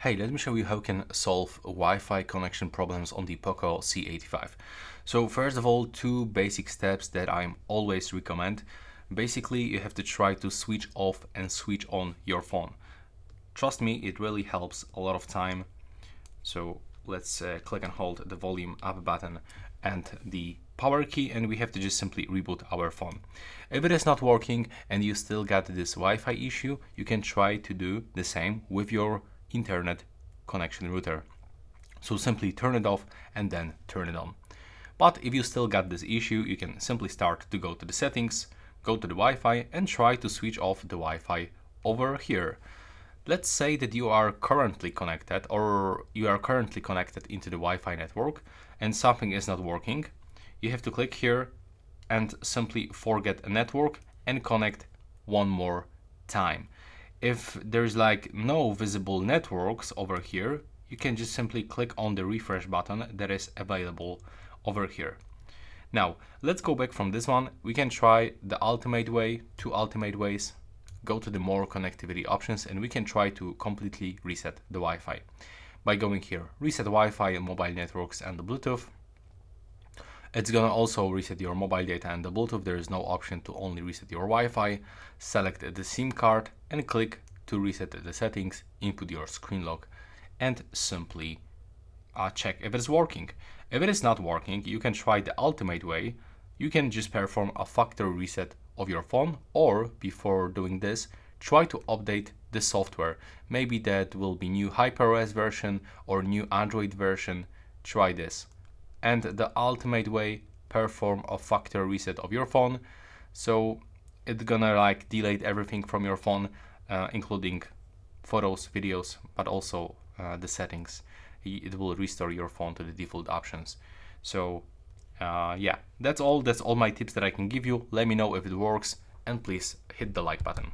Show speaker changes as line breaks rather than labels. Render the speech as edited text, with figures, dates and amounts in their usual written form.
Hey, let me show you how you can solve Wi-Fi connection problems on the Poco C85. So first of all, two basic steps that I always recommend. Basically, you have to try to switch off and switch on your phone. Trust me, it really helps a lot of time. So let's click and hold the volume up button and the power key, and we have to just simply reboot our phone. If it is not working and you still got this Wi-Fi issue, you can try to do the same with your internet connection router. So simply turn it off and then turn it on. But if you still got this issue, you can simply start to go to the settings, go to the Wi-Fi and try to switch off the Wi-Fi over here. Let's say that you are currently connected into the Wi-Fi network and something is not working. You have to click here and simply forget a network and connect one more time. If there's like no visible networks over here, you can just simply click on the refresh button that is available over here. Now, let's go back from this one. We can try the ultimate way, two ultimate ways. Go to the more connectivity options and we can try to completely reset the Wi-Fi. By going here, reset Wi-Fi and mobile networks and the Bluetooth. It's gonna also reset your mobile data and the Bluetooth. There is no option to only reset your Wi-Fi. Select the SIM card and click to reset the settings, input your screen lock and simply check if it's working. If it is not working, you can try the ultimate way. You can just perform a factory reset of your phone, or before doing this, try to update the software. Maybe that will be new HyperOS version or new Android version. Try this. And the ultimate way, perform a factory reset of your phone. So it's gonna like delete everything from your phone, including photos, videos, but also the settings. It will restore your phone to the default options. So yeah, that's all my tips that I can give you. Let me know if it works and please hit the like button.